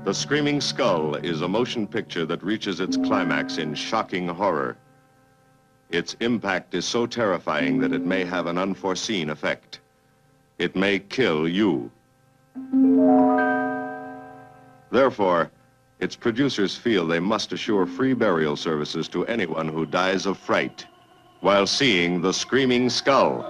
The Screaming Skull is a motion picture that reaches its climax in shocking horror. Its impact is so terrifying that it may have an unforeseen effect. It may kill you. Therefore, its producers feel they must assure free burial services to anyone who dies of fright while seeing The Screaming Skull.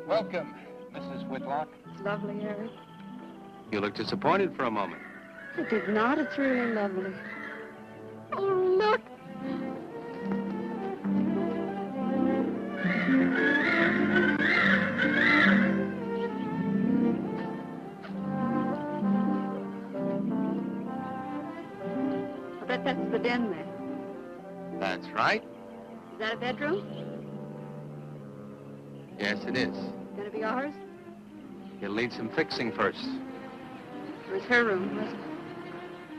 Welcome, Mrs. Whitlock. It's lovely, Eric. You look disappointed for a moment. I did not. It's really lovely. Oh, look. I bet that's the den there. That's right. Is that a bedroom? Yes, it is. Gonna be ours? You'll need some fixing first. It was her room, wasn't it?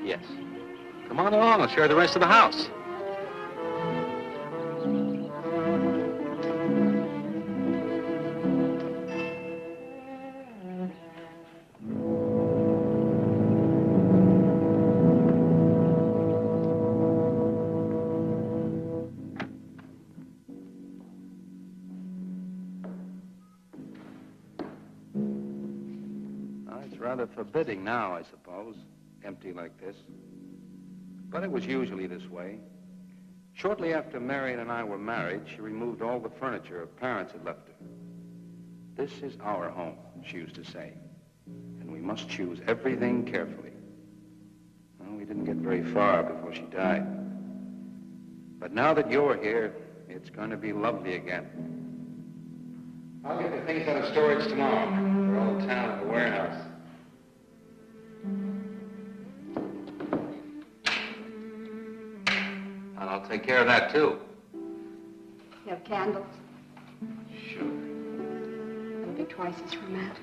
Yes. Come on along, I'll show you the rest of the house. Rather forbidding now, I suppose, empty like this. But it was usually this way. Shortly after Marion and I were married, she removed all the furniture her parents had left her. This is our home, she used to say, and we must choose everything carefully. Well, we didn't get very far before she died. But now that you're here, it's going to be lovely again. I'll get the things out of storage tomorrow. They're all in town at the warehouse. And I'll take care of that, too. You have candles? Sure. It'll be twice as romantic.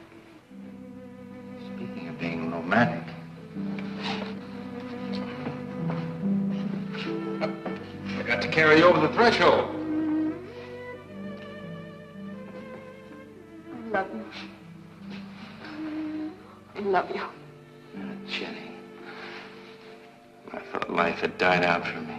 Speaking of being romantic. I got to carry you over the threshold. I love you. I love you. Jenny, I thought life had died out for me.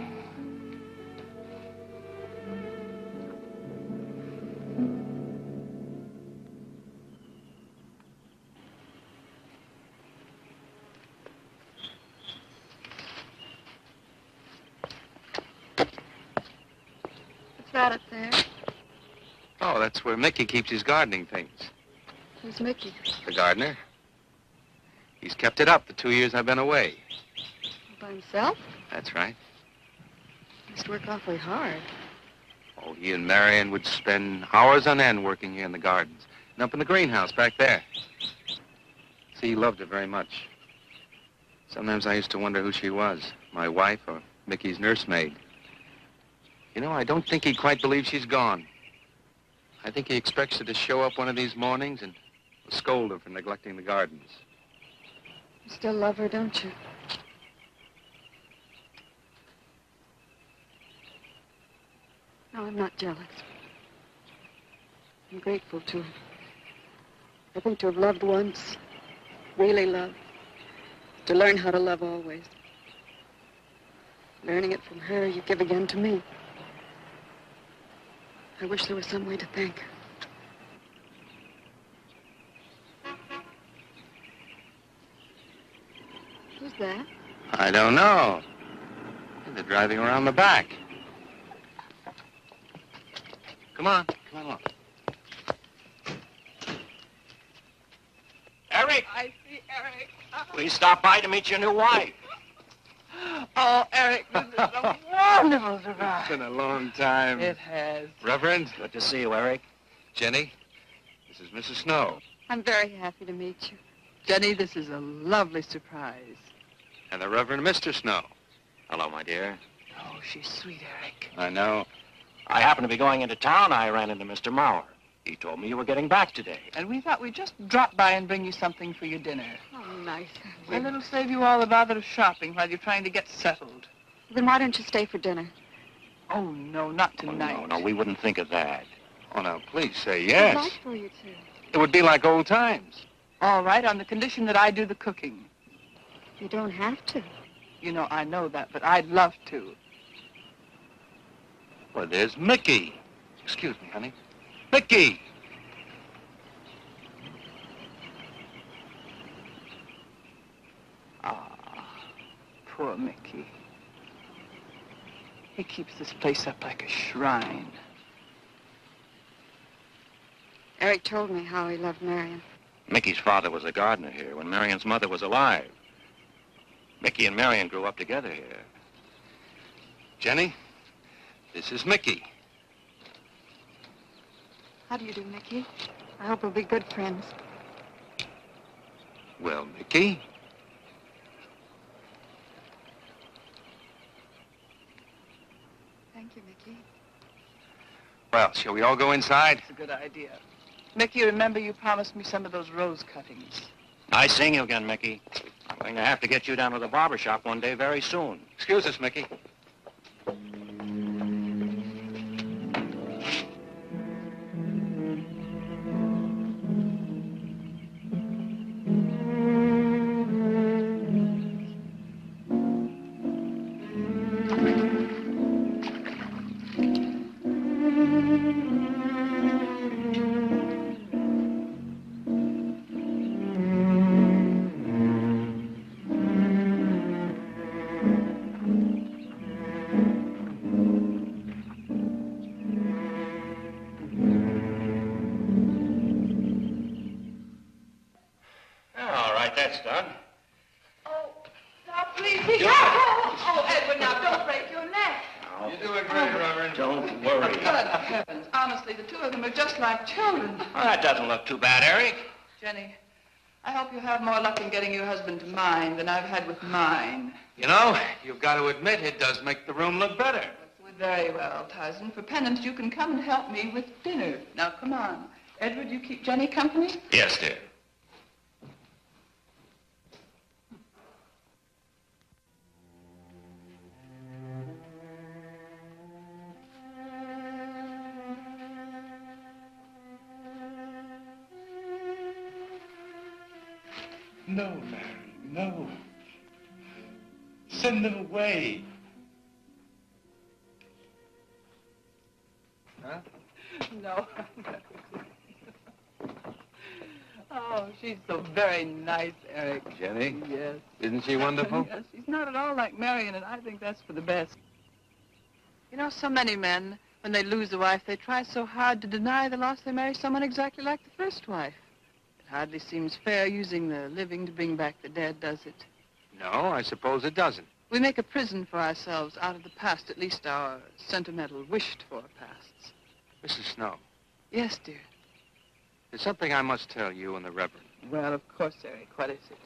that up there? Oh, that's where Mickey keeps his gardening things. Who's Mickey? The gardener. He's kept it up the 2 years I've been away. By himself? That's right. Must work awfully hard. Oh, he and Marion would spend hours on end working here in the gardens. And up in the greenhouse back there. See, he loved her very much. Sometimes I used to wonder who she was, my wife or Mickey's nursemaid. You know, I don't think he quite believes she's gone. I think he expects her to show up one of these mornings and scold her for neglecting the gardens. You still love her, don't you? No, I'm not jealous. I'm grateful to her. I think to have loved once, really loved, to learn how to love always. Learning it from her, you give again to me. I wish there was some way to thank her. Who's that? I don't know. They're driving around the back. Come on along. Eric! I see Eric. We stopped by to meet your new wife. Oh, Eric, this is a wonderful surprise. It's been a long time. It has. Reverend. Good to see you, Eric. Jenny, this is Mrs. Snow. I'm very happy to meet you. Jenny, this is a lovely surprise. And the Reverend Mr. Snow. Hello, my dear. Oh, she's sweet, Eric. I know. I happened to be going into town. I ran into Mr. Mauer. He told me you were getting back today. And we thought we'd just drop by and bring you something for your dinner. Oh, nice. And it'll save you all the bother of shopping while you're trying to get settled. Then why don't you stay for dinner? Oh, no, not Oh, tonight. no, we wouldn't think of that. Oh, now, please say I'd yes. like for you to. It would be like old times. All right, on the condition that I do the cooking. You don't have to. You know, I know that, but I'd love to. Well, there's Mickey. Excuse me, honey. Mickey! Poor Mickey. He keeps this place up like a shrine. Eric told me how he loved Marion. Mickey's father was a gardener here when Marion's mother was alive. Mickey and Marion grew up together here. Jenny, this is Mickey. How do you do, Mickey? I hope we'll be good friends. Well, Mickey, Thank you, Mickey. well, shall we all go inside? It's a good idea. Mickey, remember you promised me some of those rose cuttings. Nice seeing you again, Mickey. I'm going to have to get you down to the barber shop one day very soon. Excuse us, Mickey. All right, that's done. Oh, now please be careful. Oh, Edward, now don't break your neck. You're doing great, Reverend. Don't worry. Good heavens. Honestly, the two of them are just like children. Well, that doesn't look too bad, Eric. Jenny, I hope you have more luck in getting your husband to mine than I've had with mine. You know, you've got to admit it does make the room look better. Very well, Tyson. For penance, you can come and help me with dinner. Now, come on. Edward, you keep Jenny company? Yes, dear. No, Mary, no. Send them away. Huh? No. Oh, she's so very nice, Eric. Jenny, Yes. isn't she wonderful? Yes, she's not at all like Marion, and I think that's for the best. You know, so many men, When they lose a wife, they try so hard to deny the loss they marry someone exactly like the first wife. It hardly seems fair using the living to bring back the dead, does it? No, I suppose it doesn't. We make a prison for ourselves out of the past, at least our sentimental, wished-for pasts. Mrs. Snow, Yes, dear. there's something I must tell you and the Reverend. Well, of course, Eric. What is it?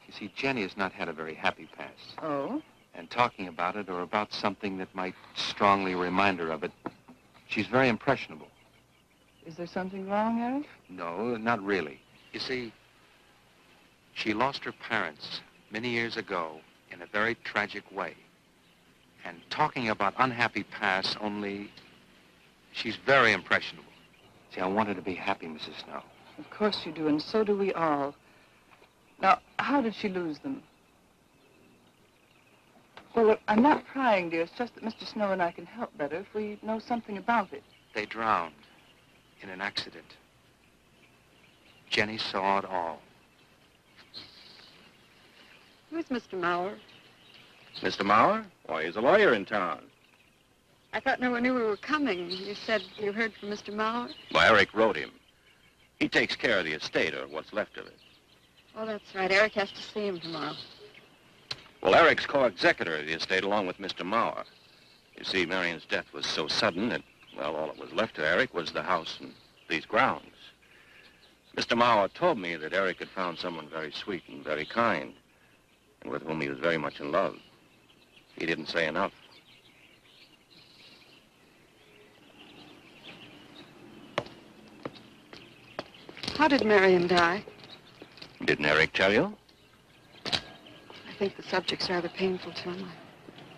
You see, Jenny has not had a very happy past. Oh? And talking about it or about something that might strongly remind her of it, she's very impressionable. Is there something wrong, Eric? No, not really. You see, she lost her parents many years ago in a very tragic way. And talking about unhappy past only, she's very impressionable. See, I want her to be happy, Mrs. Snow. Of course you do, and so do we all. Now, how did she lose them? Well, look, I'm not prying, dear. It's just that Mr. Snow and I can help better if we know something about it. They drowned in an accident. Jenny saw it all. Who's Mr. Mauer? Mr. Mauer? Why, he's a lawyer in town. I thought no one knew we were coming. You said you heard from Mr. Mauer? Well, Eric wrote him. He takes care of the estate, or what's left of it. Oh, that's right. Eric has to see him tomorrow. Well, Eric's co-executor of the estate along with Mr. Mauer. You see, Marion's death was so sudden that, well, all that was left to Eric was the house and these grounds. Mr. Mauer told me that Eric had found someone very sweet and very kind, and with whom he was very much in love. He didn't say enough. How did Marion die? Didn't Eric tell you? I think the subject's rather painful to him.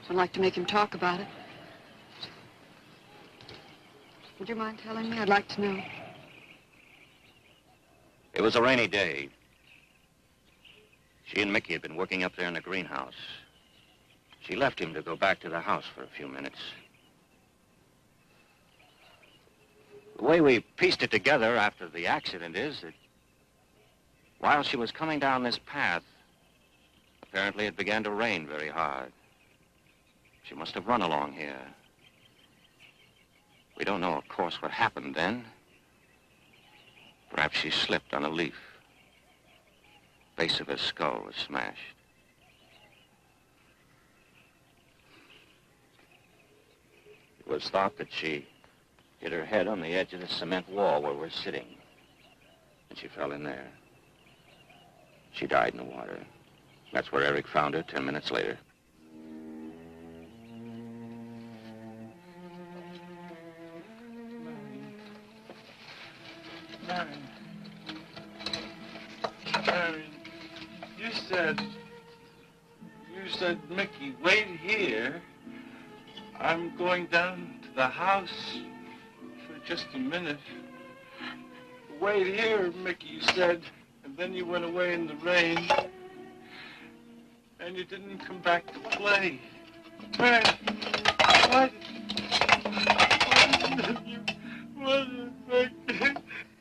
I don't like to make him talk about it. Would you mind telling me? I'd like to know. It was a rainy day. She and Mickey had been working up there in the greenhouse. She left him to go back to the house for a few minutes. The way we pieced it together after the accident is that while she was coming down this path, apparently it began to rain very hard. She must have run along here. We don't know, of course, what happened then. Perhaps she slipped on a leaf. Base of her skull was smashed. It was thought that she hit her head on the edge of the cement wall where we're sitting. And she fell in there. She died in the water. That's where Eric found her 10 minutes later. Marion, you said, Mickey, wait here. I'm going down to the house for just a minute. Wait here, Mickey, you said, and then you went away in the rain, and you didn't come back to play. Man, what?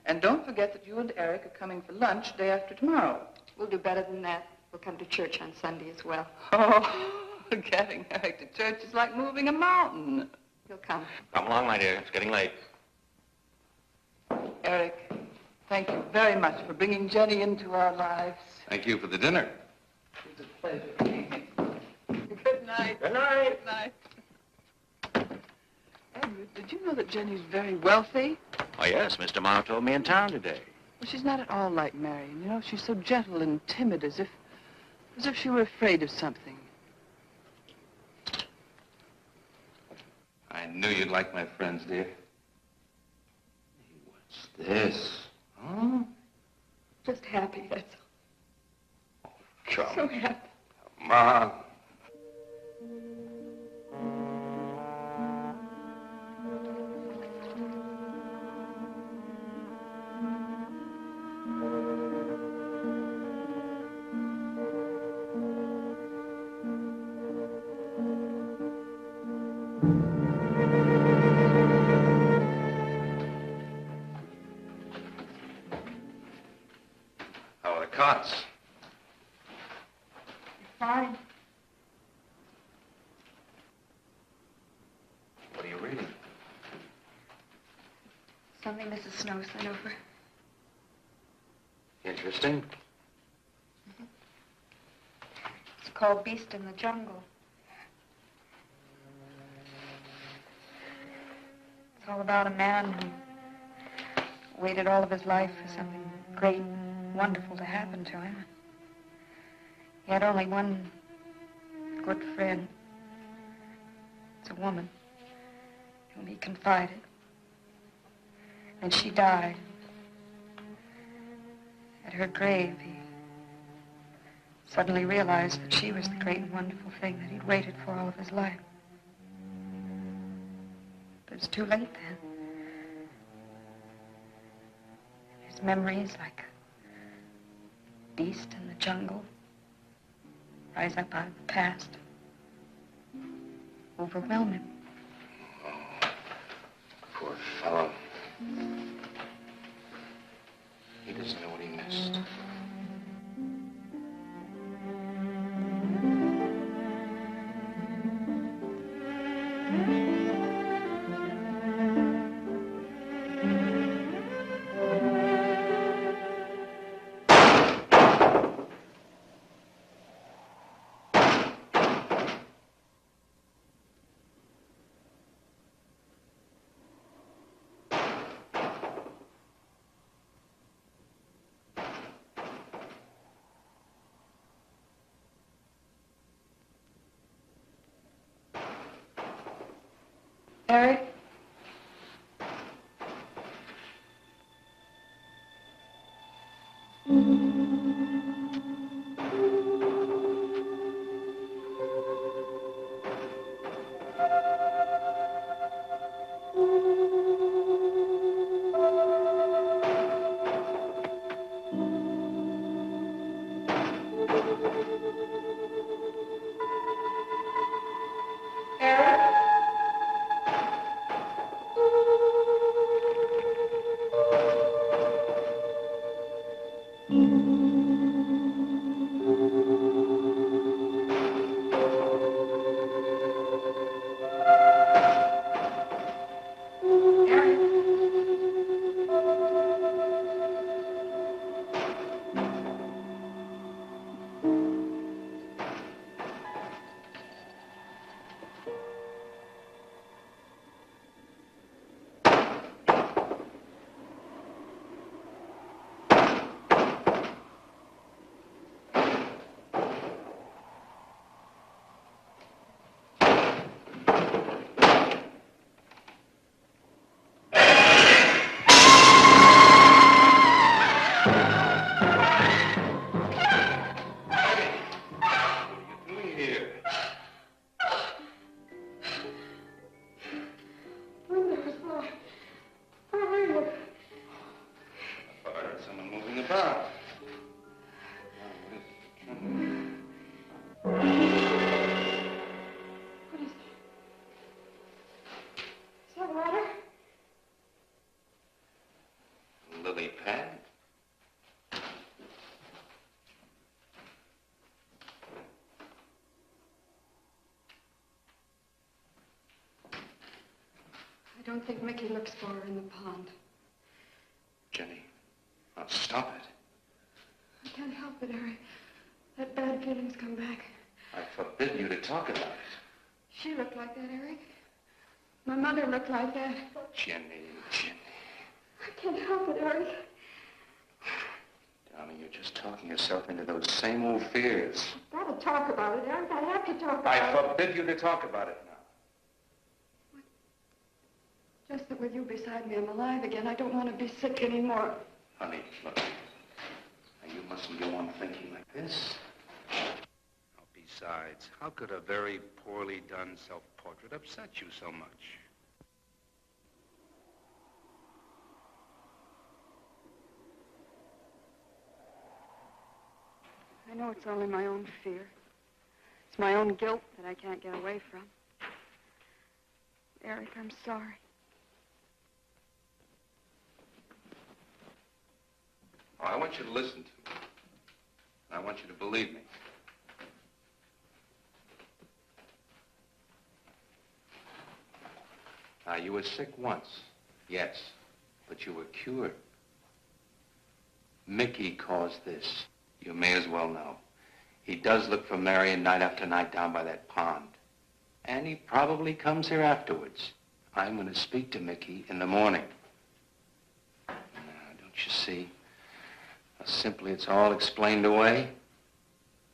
And don't forget that you and Eric are coming for lunch day after tomorrow. We'll do better than that. We'll come to church on Sunday as well. Oh, getting Eric to church is like moving a mountain. He'll come. Come along, my dear. It's getting late. Eric, thank you very much for bringing Jenny into our lives. Thank you for the dinner. It was a pleasure. Good night. Good night. Good night. Edward, did you know that Jenny's very wealthy? Oh, yes. Mr. Mauer told me in town today. Well, she's not at all like Marion. You know, she's so gentle and timid, as if she were afraid of something. I knew you'd like my friends, dear. What's this? Huh? Just happy, that's all. Come So happy. on. How are the cots? Fine. What are you reading? Something Mrs. Snow sent over. Interesting. It's called Beast in the Jungle. It's all about a man who waited all of his life for something great, wonderful to happen to him. He had only one good friend. It's a woman whom he confided. And she died. At her grave, he suddenly realized that she was the great and wonderful thing that he'd waited for all of his life. But it's too late then. His memories, like a beast in the jungle, rise up out of the past, overwhelm him. Oh, poor fellow. He doesn't know what he missed. Eric? I don't think Mickey looks for her in the pond. Jenny, now stop it. I can't help it, Eric. That bad feelings come back. I forbid you to talk about it. She looked like that, Eric. My mother looked like that. Jenny. I can't help it, Eric. Darling, you're just talking yourself into those same old fears. I've got to talk about it, Eric. I have to talk about I it. forbid you to talk about it now. Just that with you beside me, I'm alive again. I don't want to be sick anymore. Honey, look. Now, you mustn't go on thinking like this. Besides, how could a very poorly done self-portrait upset you so much? I know it's only my own fear. It's my own guilt that I can't get away from. Eric, I'm sorry. Oh, I want you to listen to me. I want you to believe me. Now, you were sick once, yes. but you were cured. Mickey caused this. You may as well know. He does look for Marion night after night down by that pond. And he probably comes here afterwards. I'm going to speak to Mickey in the morning. Now, don't you see? How simply it's all explained away.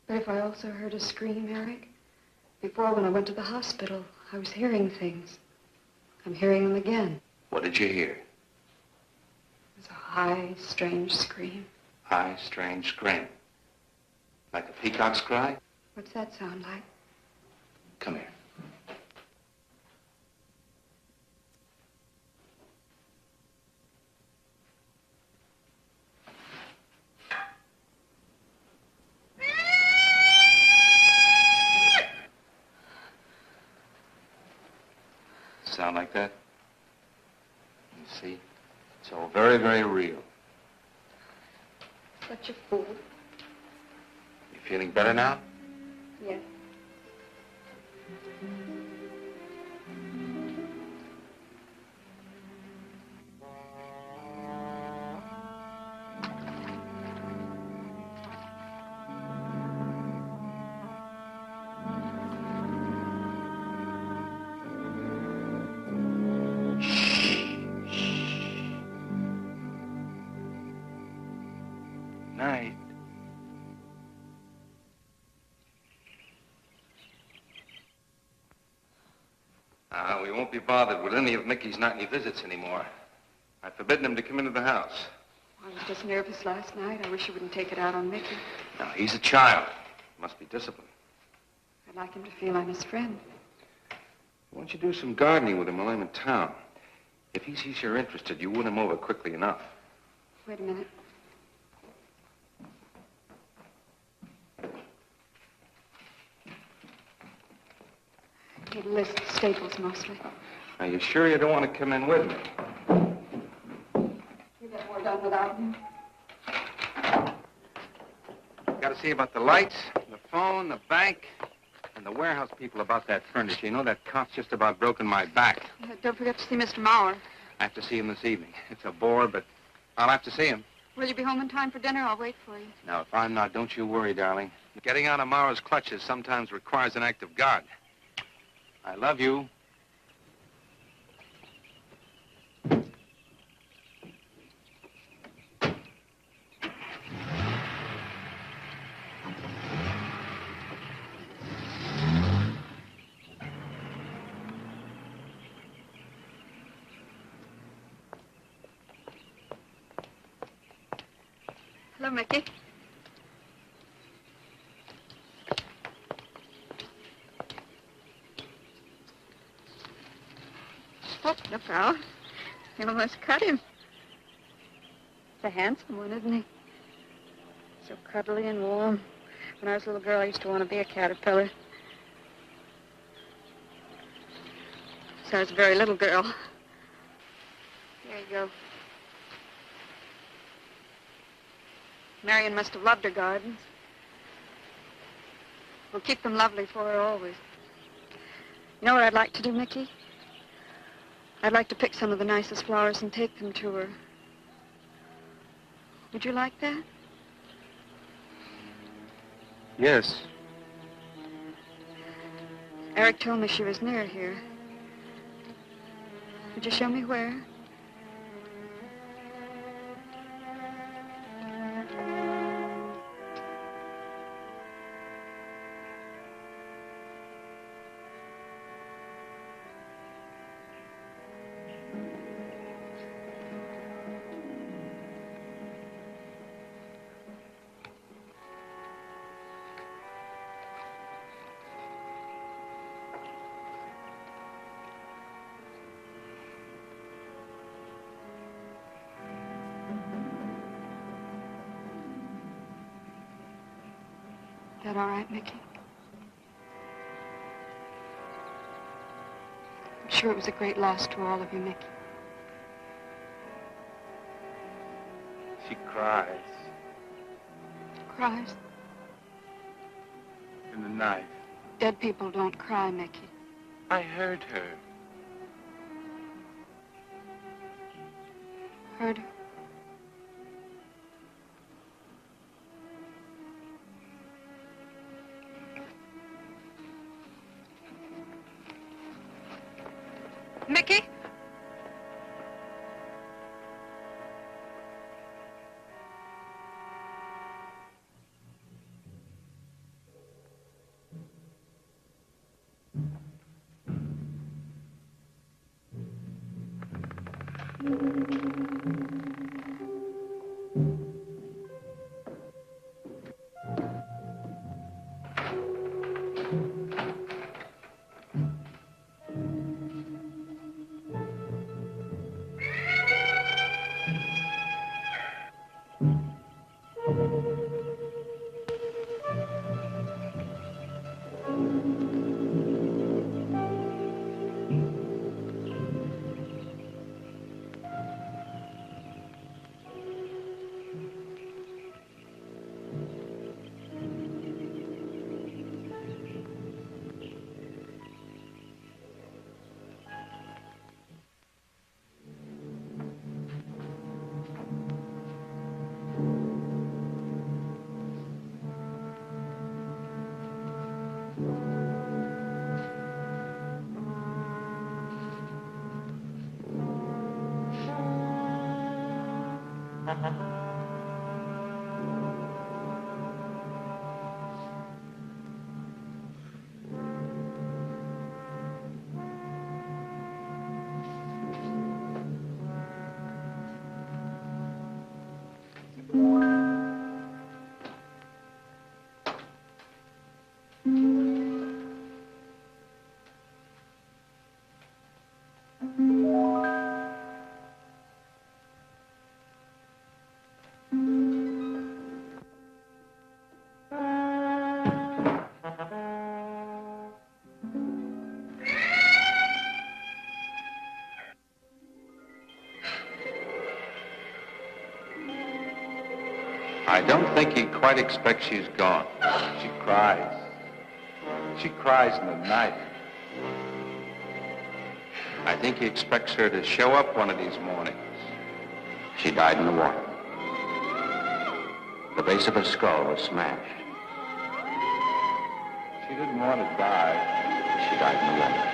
But if I also heard a scream, Eric, before when I went to the hospital, I was hearing things. I'm hearing them again. What did you hear? It was a high, strange scream. High, strange scream. Like a peacock's cry? What's that sound like? Come here. Sound like that? You see? It's all very, very real. Such a fool. You feeling better now? Yes. Night. We won't be bothered with any of Mickey's nightly visits anymore. I've forbidden him to come into the house. I was just nervous last night. I wish you wouldn't take it out on Mickey. No, he's a child. Must be disciplined. I'd like him to feel I'm his friend. Why don't you do some gardening with him while I'm in town? If he sees you're interested, you win him over quickly enough. Wait a minute. He lists staples mostly. Are you sure you don't want to come in with me? You get more done without him. Got to see about the lights, the phone, the bank, and the warehouse people about that furniture. You know, that cop's just about broken my back. Don't forget to see Mr. Mauer. I have to see him this evening. It's a bore, but I'll have to see him. Will you be home in time for dinner? I'll wait for you. Now, if I'm not, don't you worry, darling. Getting out of Mauer's clutches sometimes requires an act of God. I love you. Hello, Mickey. Oh, look out. You almost cut him. He's a handsome one, isn't he? So cuddly and warm. When I was a little girl, I used to want to be a caterpillar. So I was a very little girl. There you go. Marion must have loved her gardens. We'll keep them lovely for her always. You know what I'd like to do, Mickey? I'd like to pick some of the nicest flowers and take them to her. Would you like that? Yes. Eric told me she was near here. Would you show me where? Is that all right, Mickey? I'm sure it was a great loss to all of you, Mickey. She cries Cries? in the night. Dead people don't cry, Mickey. I heard her. Heard her. Mickey? I don't think he quite expects she's gone. She cries. She cries in the night. I think he expects her to show up one of these mornings. She died in the water. The base of her skull was smashed. She didn't want to die. She died in the water.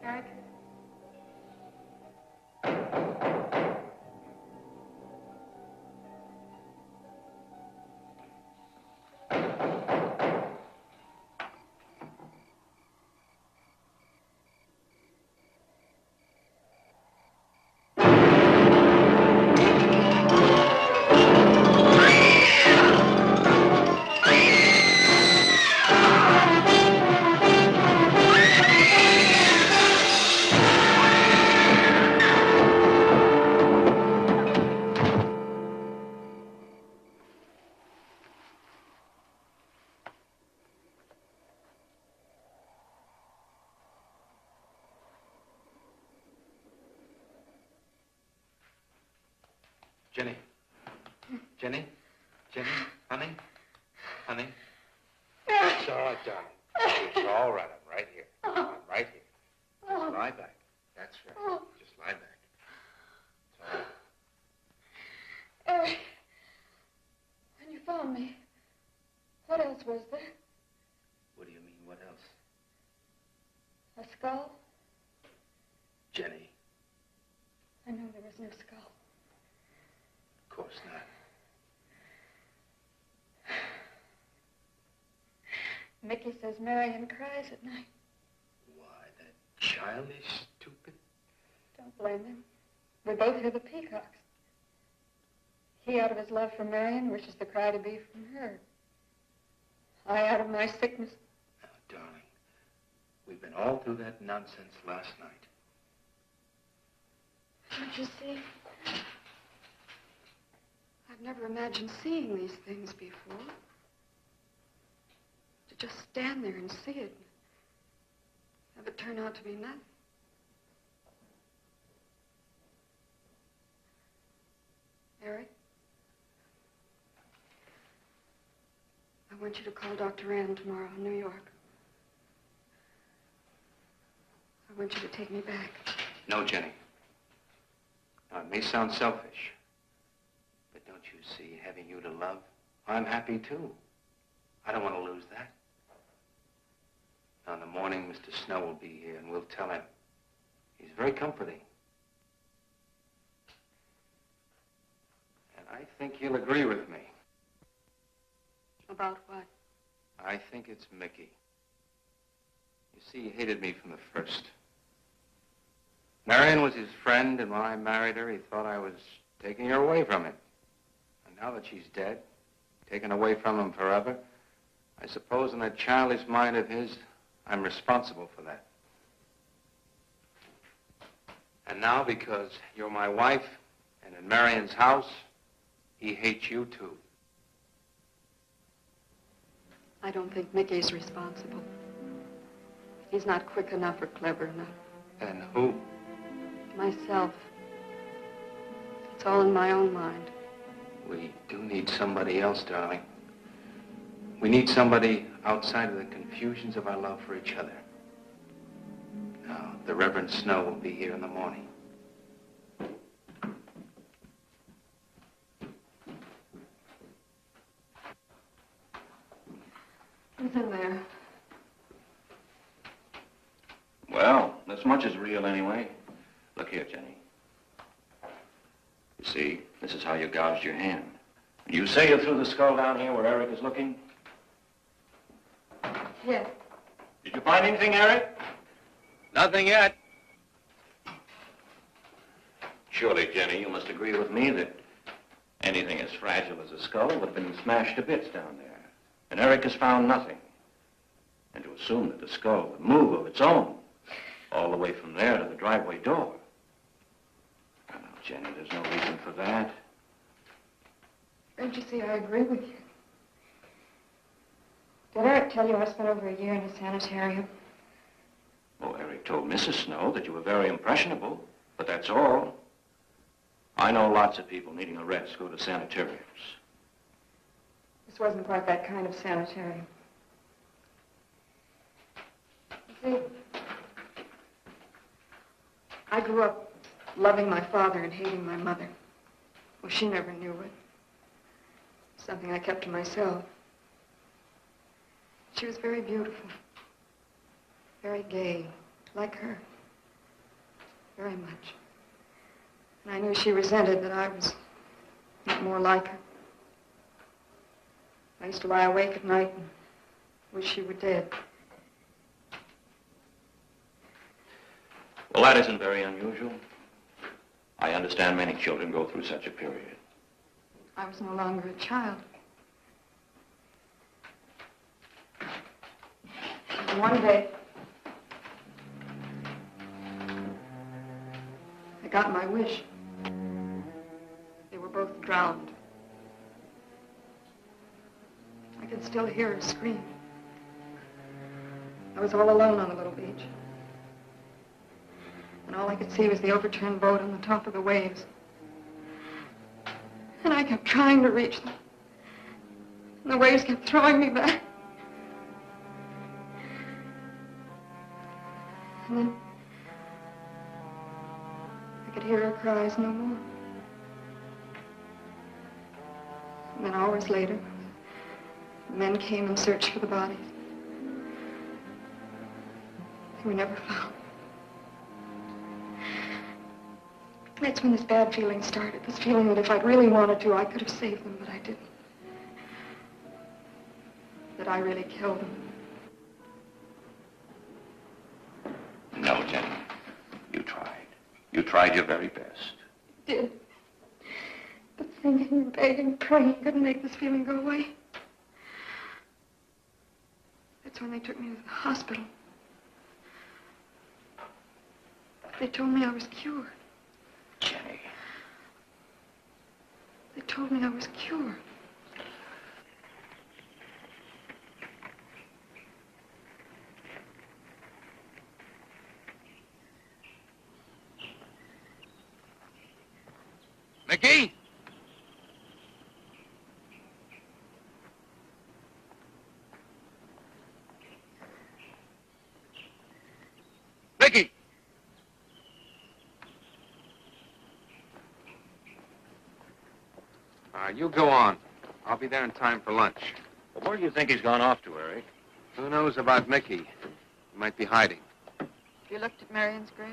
Eric? Jenny. Jenny? Jenny? Honey? Honey? It's all right, darling. It's all right. I'm right here. I'm right here. Just lie back. That's right. Just lie back. It's all right. Eric, when you found me, what else was there? What do you mean, what else? A skull? Jenny. I know there was no skull. Of course not. Mickey says Marion cries at night. Why, that childish, stupid... Don't blame him. We both hear the peacocks. He, out of his love for Marion, wishes the cry to be from her. I, out of my sickness. Now, darling, we've been all through that nonsense last night. Don't you see? I've never imagined seeing these things before. To just stand there and see it. Have it turn out to be nothing. Eric? I want you to call Dr. Ann tomorrow in New York. I want you to take me back. No, Jenny. Now, it may sound selfish, but don't you see, having you to love, I'm happy too. I don't want to lose that. Now, in the morning, Mr. Snow will be here, and we'll tell him. He's very comforting. And I think he'll agree with me. About what? I think it's Mickey. You see, he hated me from the first. Marion was his friend, and when I married her, he thought I was taking her away from him. And now that she's dead, taken away from him forever, I suppose in that childish mind of his, I'm responsible for that. And now, because you're my wife, and in Marion's house, he hates you too. I don't think Mickey's responsible. He's not quick enough or clever enough. And who? Myself. It's all in my own mind. We do need somebody else, darling. We need somebody outside of the confusions of our love for each other. Now, the Reverend Snow will be here in the morning. Who's in there? Well, this much is real anyway. Look here, Jenny. You see, this is how you gouged your hand. You say you threw the skull down here where Eric is looking? Yes. Did you find anything, Eric? Nothing yet. Surely, Jenny, you must agree with me that anything as fragile as a skull would have been smashed to bits down there. And Eric has found nothing. And to assume that the skull would move of its own, all the way from there to the driveway door. Oh, no, Jenny, there's no reason for that. Don't you see, I agree with you. Did Eric tell you I spent over a year in a sanitarium? Oh, Eric told Mrs. Snow that you were very impressionable, but that's all. I know lots of people needing a rest go to sanitariums. This wasn't quite that kind of sanitarium. You see, I grew up loving my father and hating my mother. Well, she never knew it. Something I kept to myself. She was very beautiful. Very gay, like her. Very much. And I knew she resented that I was not more like her. I used to lie awake at night and wish she were dead. Well, that isn't very unusual. I understand many children go through such a period. I was no longer a child. And one day, I got my wish. They were both drowned. I could still hear her scream. I was all alone on the little beach. And all I could see was the overturned boat on the top of the waves. And I kept trying to reach them. And the waves kept throwing me back. And then I could hear her cries no more. And then hours later, the men came and searched for the bodies. They were never found. That's when this bad feeling started. This feeling that if I'd really wanted to, I could have saved them, but I didn't. That I really killed them. No, Jenny. You tried. You tried your very best. I did. But thinking and begging and praying couldn't make this feeling go away. That's when they took me to the hospital. They told me I was cured. Jenny. They told me I was cured. Mickey? Mickey! You go on. I'll be there in time for lunch. Well, where do you think he's gone off to, Eric? Who knows about Mickey? He might be hiding. Have you looked at Marion's grave?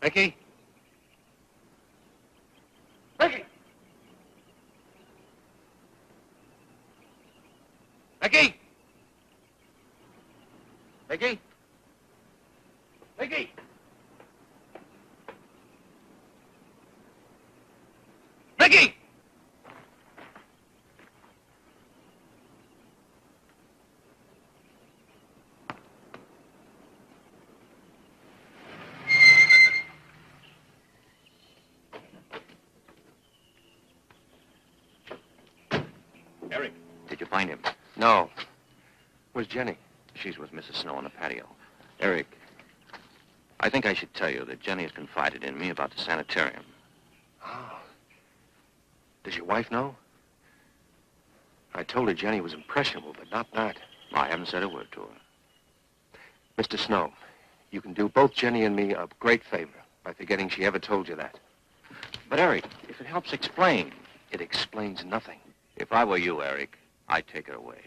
Mickey? Mickey! Mickey! Mickey? Mickey! Mickey! Eric, did you find him? No. Where's Jenny? She's with Mrs. Snow on the patio. Eric, I think I should tell you that Jenny has confided in me about the sanitarium. Oh. Does your wife know? I told her Jenny was impressionable, but not that. I haven't said a word to her. Mr. Snow, you can do both Jenny and me a great favor by forgetting she ever told you that. But, Eric, if it helps explain. It explains nothing. If I were you, Eric, I'd take her away.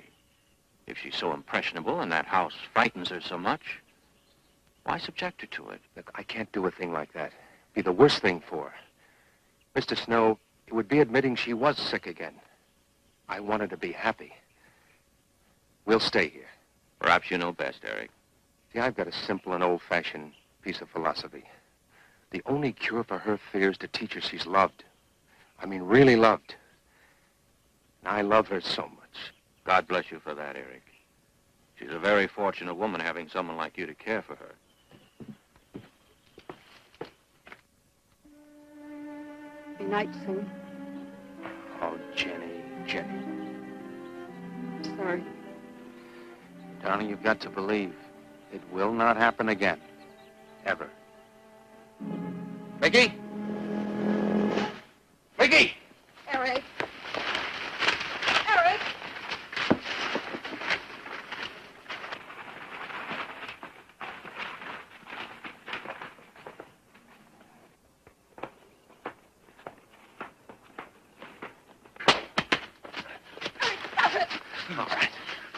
If she's so impressionable and that house frightens her so much, why subject her to it? Look, I can't do a thing like that. It'd be the worst thing for her. Mr. Snow, it would be admitting she was sick again. I want her to be happy. We'll stay here. Perhaps you know best, Eric. See, I've got a simple and old-fashioned piece of philosophy. The only cure for her fear is to teach her she's loved. I mean, really loved. And I love her so much. God bless you for that, Eric. She's a very fortunate woman having someone like you to care for her. Be night soon. Oh, Jenny, Jenny. I'm sorry. Darling, you've got to believe it will not happen again. Ever. Mickey? Mickey! Eric. Eric! Stop it! All right.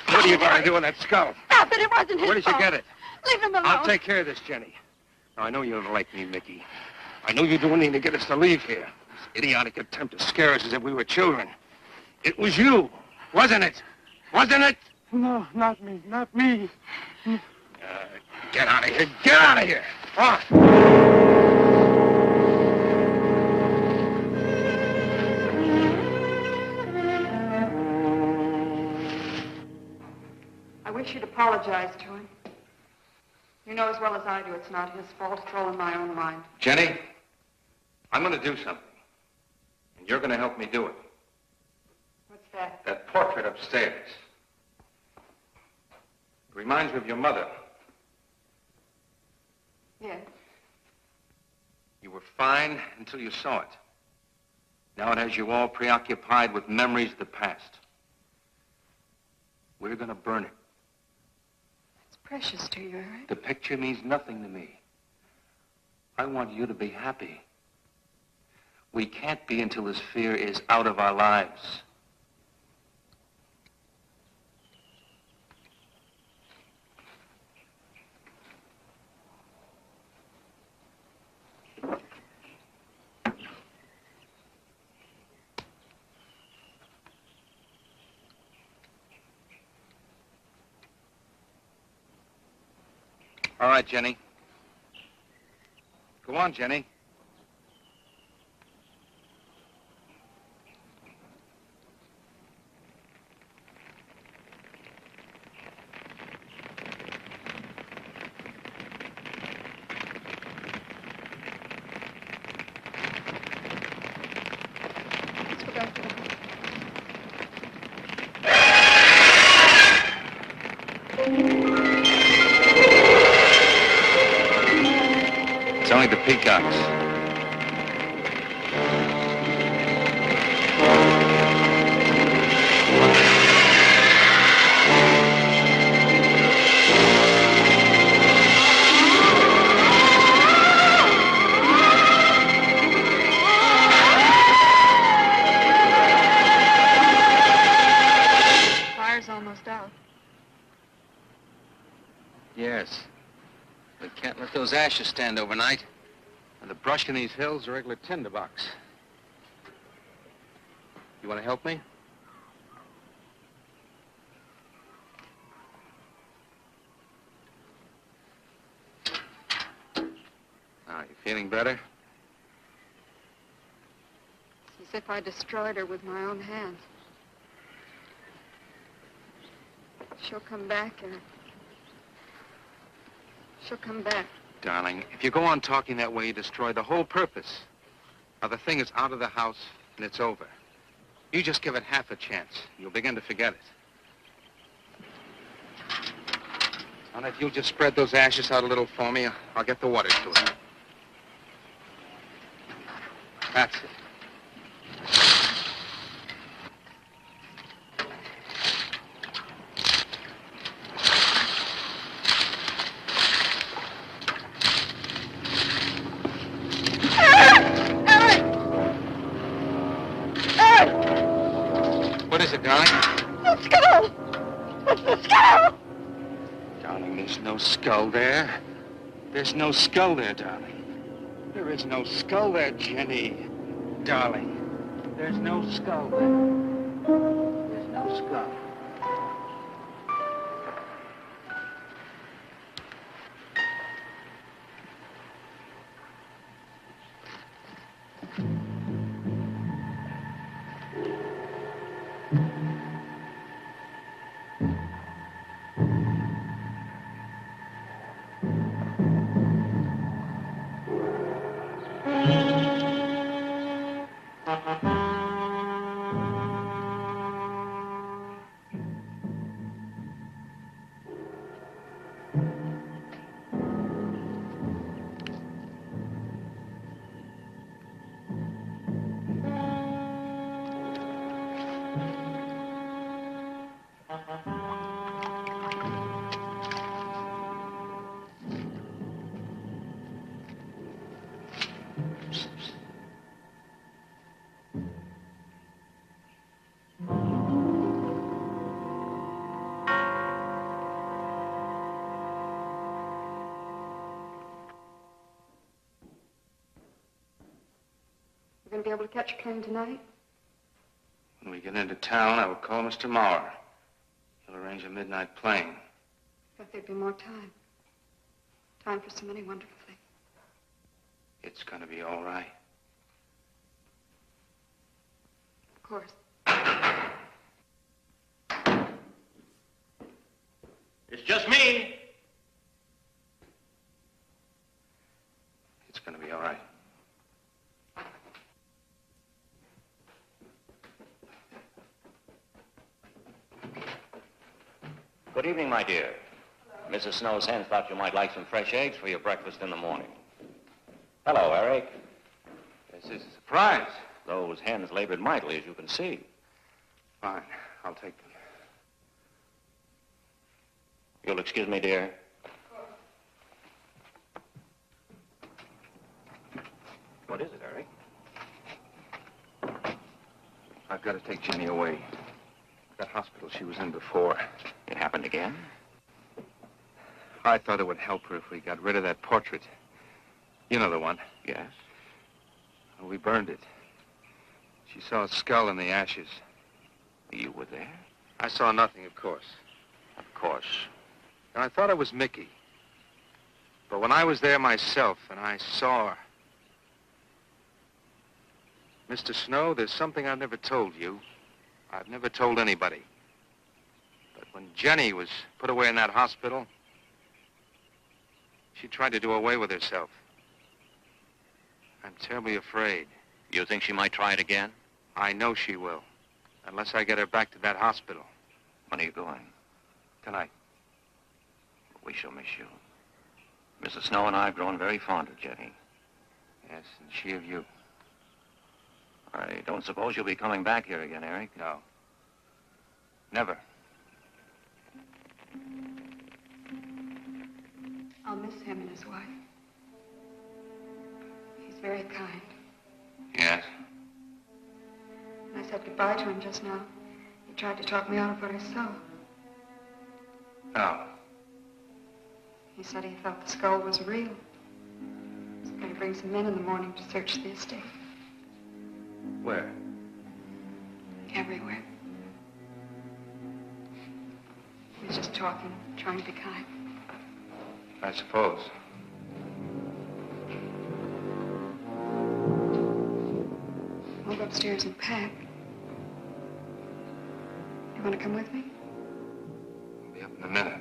What are you going to do with that skull? Stop it! It wasn't his Where did you fault. get it? Leave him alone. I'll take care of this, Jenny. Now, I know you don't like me, Mickey. I know you're doing anything to get us to leave here. This idiotic attempt to scare us as if we were children. It was you, wasn't it? Wasn't it? No, not me, not me. Get out of here. Get out of here. On. I wish you'd apologize to him. You know as well as I do it's not his fault. It's all in my own mind. Jenny, I'm going to do something. And you're going to help me do it. What's that? That portrait upstairs. It reminds me of your mother. Yes. You were fine until you saw it. Now it has you all preoccupied with memories of the past. We're going to burn it. It's precious to you, Eric. The picture means nothing to me. I want you to be happy. We can't be until this fear is out of our lives. All right, Jenny. Go on, Jenny. Let's go back to the house. It's only the peacocks. Fire's almost out. Yes. We can't let those ashes stand overnight. And the brush in these hills are a regular tinderbox. You want to help me? Now, you feeling better? It's as if I destroyed her with my own hands. She'll come back, Eric. She'll come back. Darling, if you go on talking that way, you destroy the whole purpose. Now, the thing is out of the house, and it's over. You just give it half a chance. You'll begin to forget it. And if you'll just spread those ashes out a little for me, I'll get the water to it. That's it. right? The skull! It's the skull! Darling, there's no skull there. There's no skull there, darling. There is no skull there, Jenny. Darling, there's no skull there. There's no skull. Going to be able to catch a train tonight? When we get into town, I will call Mr. Maurer. He'll arrange a midnight plane. Thought there'd be more time. Time for so many wonderful things. It's going to be all right. Of course. It's just me. It's going to be all right. Good evening, my dear. Mrs. Snow's hens thought you might like some fresh eggs for your breakfast in the morning. Hello, Eric. This is a surprise. Those hens labored mightily, as you can see. Fine. I'll take them. You'll excuse me, dear. What is it, Eric? I've got to take Jenny away. That hospital she was in before. It happened again? I thought it would help her if we got rid of that portrait. You know the one. Yes. Well, we burned it. She saw a skull in the ashes. You were there? I saw nothing, of course. Of course. And I thought it was Mickey. But when I was there myself and I saw her... Mr. Snow, there's something I've never told you. I've never told anybody. But when Jenny was put away in that hospital, she tried to do away with herself. I'm terribly afraid. You think she might try it again? I know she will. Unless I get her back to that hospital. When are you going? Tonight. We shall miss you. Mrs. Snow and I have grown very fond of Jenny. Yes, and she of you. I don't suppose you'll be coming back here again, Eric? No. Never. I'll miss him and his wife. He's very kind. Yes? When I said goodbye to him just now, he tried to talk me out of what I saw. No. He said he thought the skull was real. He's going to bring some men in the morning to search the estate. Where? Everywhere. He was just talking, trying to be kind. I suppose. I'll go upstairs and pack. You want to come with me? I'll be up in a minute.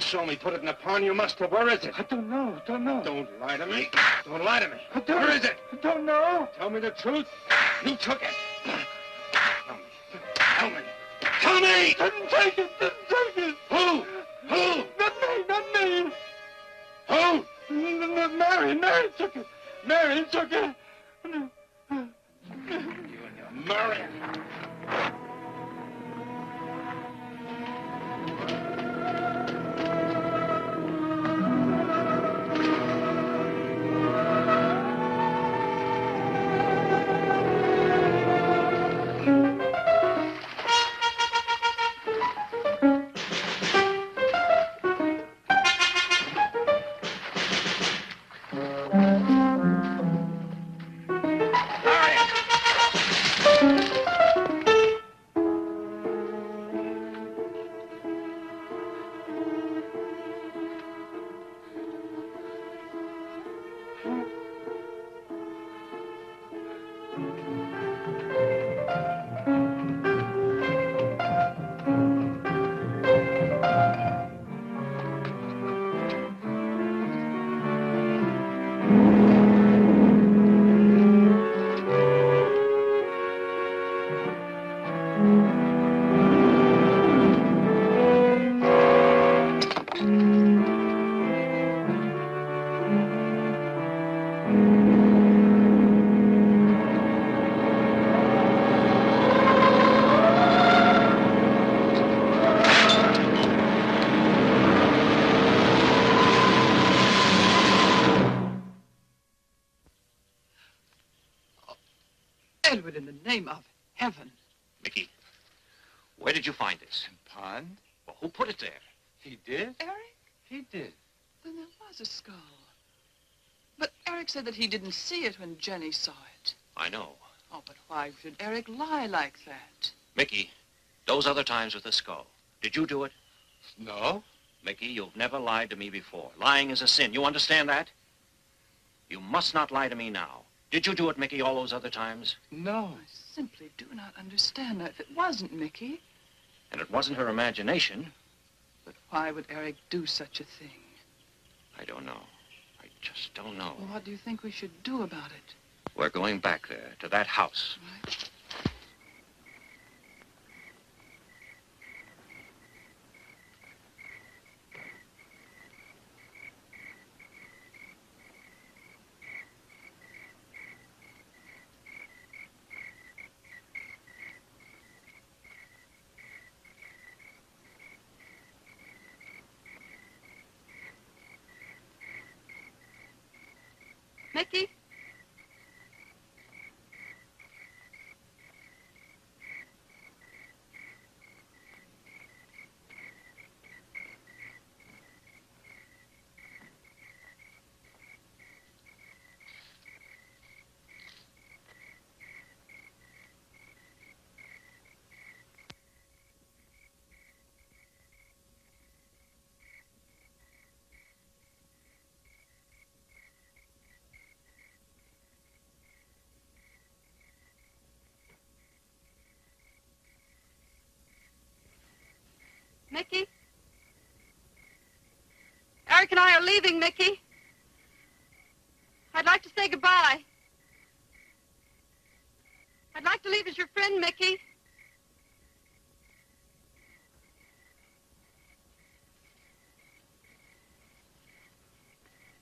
saw me put it in the pond. You must have. Where is it? I don't know. Don't lie to me. Don't lie to me. Where is it? I don't know. Tell me the truth. You took it. Tell me. Tell me! Didn't take it. Who? Not me. Who? Mary took it. Mary took it. You and your Murray. Edward, in the name of heaven. Mickey, where did you find this? Pond? Well, who put it there? He did? Eric? He did. Then there was a skull. But Eric said that he didn't see it when Jenny saw it. I know. Oh, but why should Eric lie like that? Mickey, those other times with the skull, did you do it? No. Mickey, you've never lied to me before. Lying is a sin. You understand that? You must not lie to me now. Did you do it, Mickey, all those other times? No. I simply do not understand that. If it wasn't Mickey, And it wasn't her imagination. but why would Eric do such a thing? I don't know. I just don't know. Well, what do you think we should do about it? We're going back there, to that house. Right? Mickey? Mickey? Eric and I are leaving, Mickey. I'd like to say goodbye. I'd like to leave as your friend, Mickey.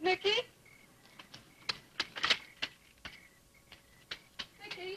Mickey? Mickey?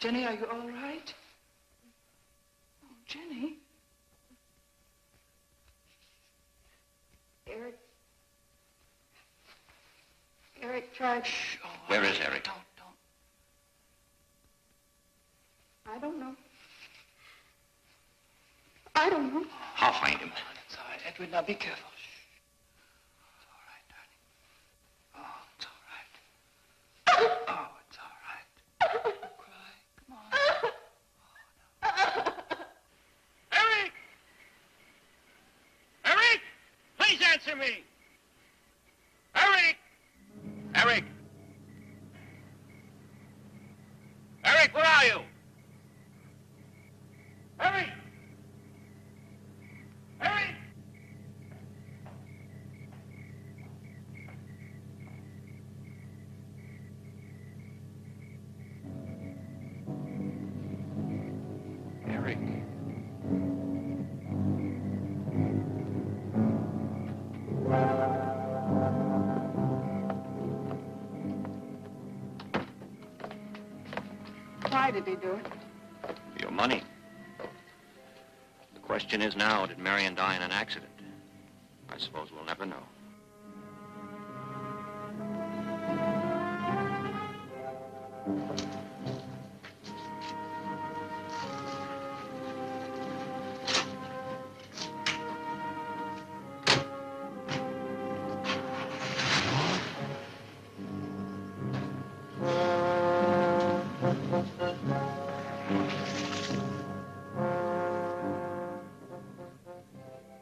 Jenny, are you all right? Oh, Jenny. Eric tried... Shh. Oh, Where is Eric? Don't. I don't know. I don't know. I'll find him. It's all right, Edward. Now be careful. Shh. It's all right, darling. Oh, it's all right. Oh, it's all right. Don't cry. Come on. Oh, no. Eric! Eric! Please answer me! Eric! Eric! Eric, where are you? Eric! Eric! Eric. Why did he do it? Your money. The question is now, did Marion die in an accident? I suppose we'll never know.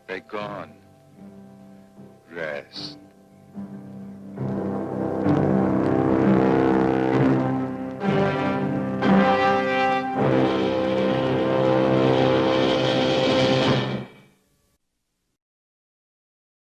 They're gone. Rest.